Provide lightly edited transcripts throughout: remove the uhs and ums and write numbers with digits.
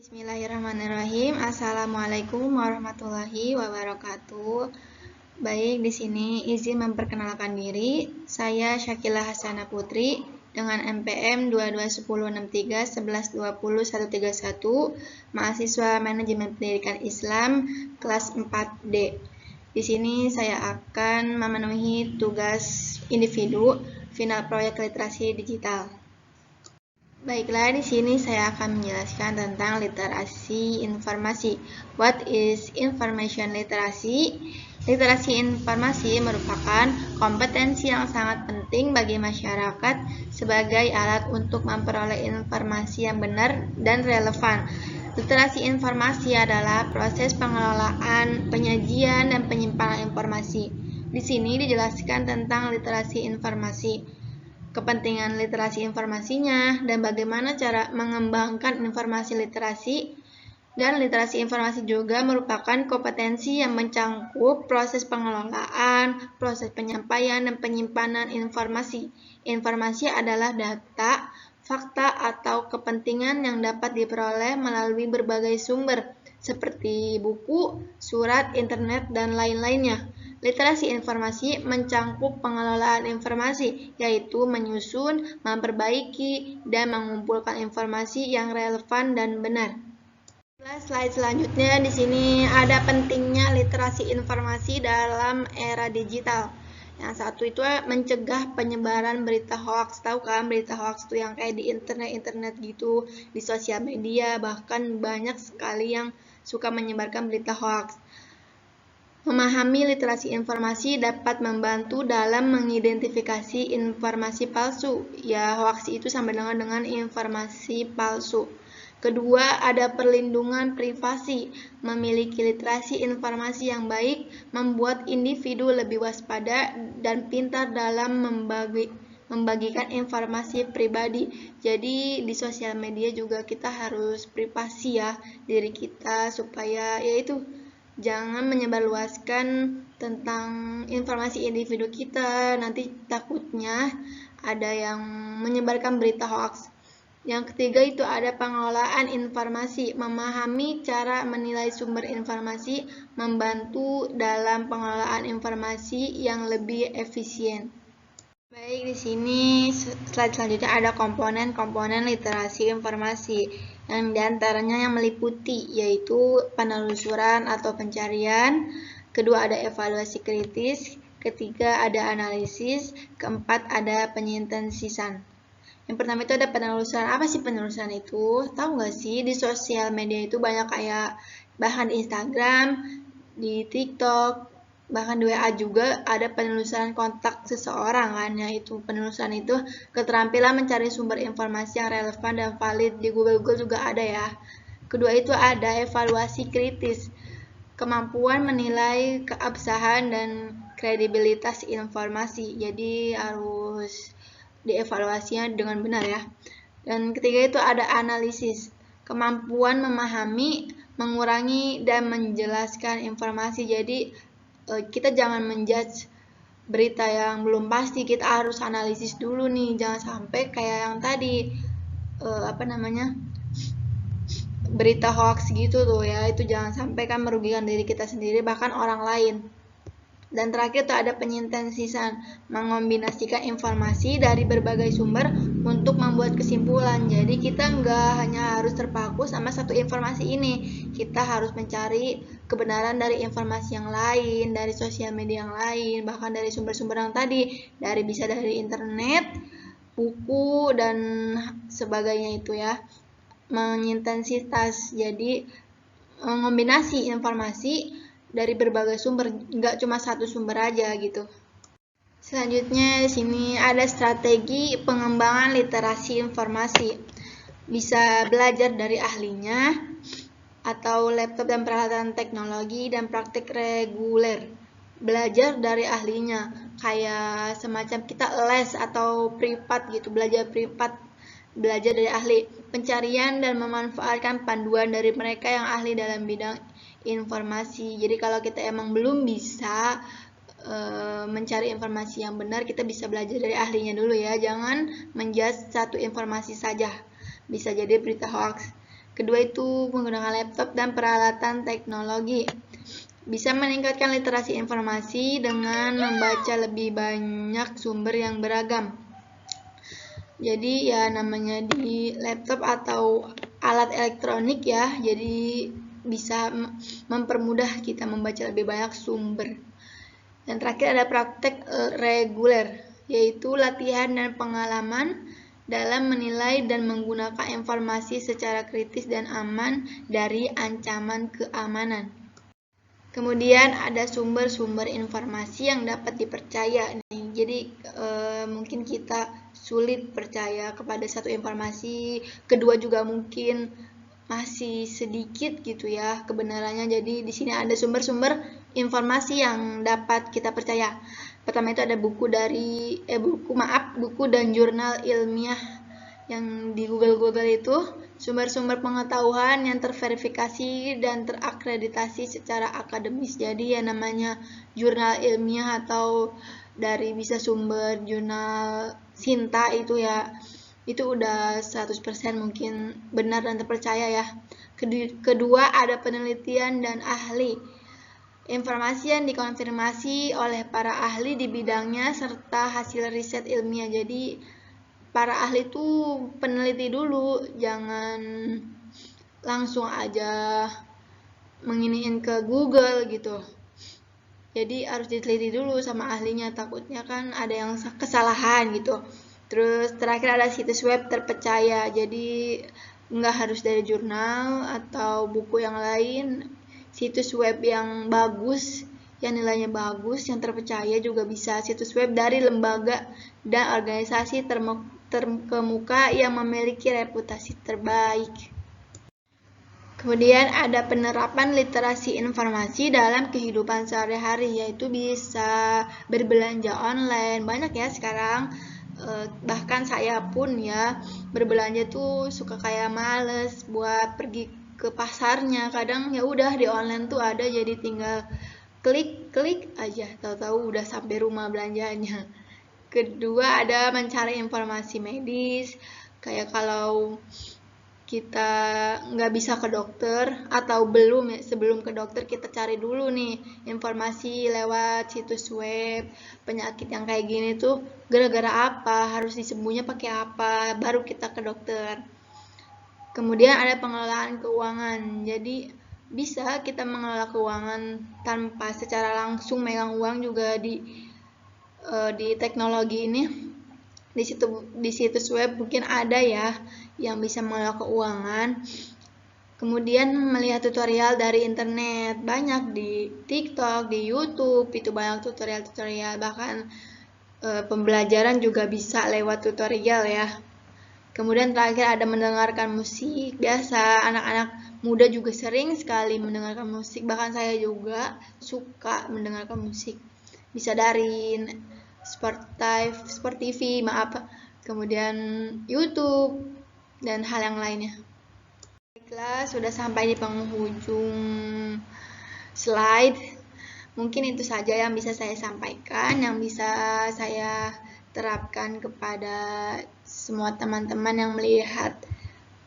Bismillahirrahmanirrahim. Assalamualaikum warahmatullahi wabarakatuh. Baik, di sini izin memperkenalkan diri. Saya Syakila Hasana Putri dengan NPM 22106311201131, mahasiswa Manajemen Pendidikan Islam kelas 4D. Di sini saya akan memenuhi tugas individu final proyek literasi digital. Baiklah, di sini saya akan menjelaskan tentang literasi informasi. What is information literacy? Literasi informasi merupakan kompetensi yang sangat penting bagi masyarakat sebagai alat untuk memperoleh informasi yang benar dan relevan. Literasi informasi adalah proses pengelolaan, penyajian, dan penyimpanan informasi. Di sini dijelaskan tentang literasi informasi, kepentingan literasi informasinya, dan bagaimana cara mengembangkan informasi literasi. Dan literasi informasi juga merupakan kompetensi yang mencakup proses pengelolaan, proses penyampaian, dan penyimpanan informasi. Informasi adalah data, fakta, atau kepentingan yang dapat diperoleh melalui berbagai sumber, seperti buku, surat, internet, dan lain-lainnya. Literasi informasi mencakup pengelolaan informasi, yaitu menyusun, memperbaiki, dan mengumpulkan informasi yang relevan dan benar. Slide selanjutnya, di sini ada pentingnya literasi informasi dalam era digital. Yang satu itu mencegah penyebaran berita hoax. Tahu kan berita hoax itu yang kayak di internet gitu, di sosial media, bahkan banyak sekali yang suka menyebarkan berita hoax. Memahami literasi informasi dapat membantu dalam mengidentifikasi informasi palsu. Ya, hoax itu sama dengan informasi palsu. Kedua, ada perlindungan privasi. Memiliki literasi informasi yang baik membuat individu lebih waspada dan pintar dalam membagikan informasi pribadi. Jadi di sosial media juga kita harus privasi ya diri kita, supaya yaitu jangan menyebarluaskan tentang informasi individu kita. Nanti takutnya ada yang menyebarkan berita hoax. Yang ketiga itu ada pengelolaan informasi. Memahami cara menilai sumber informasi membantu dalam pengelolaan informasi yang lebih efisien. Baik, di sini slide selanjutnya ada komponen-komponen literasi informasi. Yang diantaranya yang meliputi yaitu penelusuran atau pencarian. Kedua ada evaluasi kritis. Ketiga ada analisis. Keempat ada penyintesisan. Yang pertama itu ada penelusuran. Apa sih penelusuran itu? Tahu nggak sih, di sosial media itu banyak kayak bahkan di Instagram, di TikTok, bahkan di WA juga ada penelusuran kontak seseorang kan. Yaitu penelusuran itu keterampilan mencari sumber informasi yang relevan dan valid. Di Google juga ada ya. Kedua itu ada evaluasi kritis. Kemampuan menilai keabsahan dan kredibilitas informasi. Jadi harus dievaluasinya dengan benar ya. Dan ketiga itu ada analisis. Kemampuan memahami, mengurangi, dan menjelaskan informasi. Jadi kita jangan menjudge berita yang belum pasti, kita harus analisis dulu nih. Jangan sampai kayak yang tadi berita hoax gitu tuh ya. Itu jangan sampai kan merugikan diri kita sendiri bahkan orang lain. Dan terakhir itu ada penyintesisan, mengombinasikan informasi dari berbagai sumber untuk membuat kesimpulan. Jadi kita nggak hanya harus terpaku sama satu informasi ini, kita harus mencari kebenaran dari informasi yang lain, dari sosial media yang lain, bahkan dari sumber-sumber yang tadi, bisa dari internet, buku, dan sebagainya itu ya. Menyintesitas, jadi mengombinasi informasi dari berbagai sumber, nggak cuma satu sumber aja gitu. Selanjutnya di sini ada strategi pengembangan literasi informasi. Bisa belajar dari ahlinya atau laptop dan peralatan teknologi dan praktik reguler. Belajar dari ahlinya kayak semacam kita les atau privat gitu, belajar privat, belajar dari ahli. Pencarian dan memanfaatkan panduan dari mereka yang ahli dalam bidang informasi. Jadi kalau kita emang belum bisa mencari informasi yang benar, kita bisa belajar dari ahlinya dulu ya. Jangan menjudge satu informasi saja, bisa jadi berita hoax. Kedua itu menggunakan laptop dan peralatan teknologi. Bisa meningkatkan literasi informasi dengan membaca lebih banyak sumber yang beragam. Jadi ya namanya di laptop atau alat elektronik ya, jadi bisa mempermudah kita membaca lebih banyak sumber. Dan terakhir ada praktek reguler, yaitu latihan dan pengalaman dalam menilai dan menggunakan informasi secara kritis dan aman dari ancaman keamanan. Kemudian ada sumber-sumber informasi yang dapat dipercaya. Jadi mungkin kita sulit percaya kepada satu informasi, kedua juga mungkin masih sedikit gitu ya kebenarannya. Jadi di sini ada sumber-sumber informasi yang dapat kita percaya. Pertama itu ada buku dan jurnal ilmiah yang di Google itu, sumber-sumber pengetahuan yang terverifikasi dan terakreditasi secara akademis. Jadi ya namanya jurnal ilmiah atau dari bisa sumber jurnal Sinta itu ya, itu udah 100% mungkin benar dan terpercaya ya. Kedua ada penelitian dan ahli. Informasi yang dikonfirmasi oleh para ahli di bidangnya serta hasil riset ilmiah. Jadi para ahli itu peneliti dulu, jangan langsung aja menginiin ke Google gitu. Jadi harus diteliti dulu sama ahlinya, takutnya kan ada yang kesalahan gitu. Terus terakhir ada situs web terpercaya, jadi nggak harus dari jurnal atau buku yang lain. Situs web yang bagus, yang nilainya bagus, yang terpercaya juga bisa. Situs web dari lembaga dan organisasi terkemuka yang memiliki reputasi terbaik. Kemudian ada penerapan literasi informasi dalam kehidupan sehari-hari, yaitu bisa berbelanja online. Banyak ya sekarang, bahkan saya pun ya berbelanja tuh suka kayak males buat pergi ke pasarnya. Kadang ya udah di online tuh ada, jadi tinggal klik aja, tahu-tahu udah sampai rumah belanjanya. Kedua ada mencari informasi medis, kayak kalau kita nggak bisa ke dokter atau belum ya, sebelum ke dokter kita cari dulu nih informasi lewat situs web, penyakit yang kayak gini tuh gara-gara apa, harus disembuhnya pakai apa, baru kita ke dokter. Kemudian ada pengelolaan keuangan, jadi bisa kita mengelola keuangan tanpa secara langsung megang uang juga di teknologi ini. Di situs web mungkin ada ya yang bisa mengelola keuangan. Kemudian melihat tutorial dari internet, banyak di TikTok, di YouTube, itu banyak tutorial-tutorial, bahkan pembelajaran juga bisa lewat tutorial ya. Kemudian terakhir ada mendengarkan musik. Biasa anak-anak muda juga sering sekali mendengarkan musik, bahkan saya juga suka mendengarkan musik. Bisa dari Sport TV, kemudian YouTube, dan hal yang lainnya. Baiklah, sudah sampai di penghujung slide. Mungkin itu saja yang bisa saya sampaikan, yang bisa saya terapkan kepada semua teman-teman yang melihat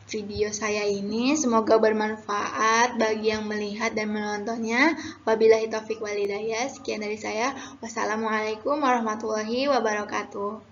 video saya ini. Semoga bermanfaat bagi yang melihat dan menontonnya. Wabillahi taufiq wal hidayah. Sekian dari saya. Wassalamualaikum warahmatullahi wabarakatuh.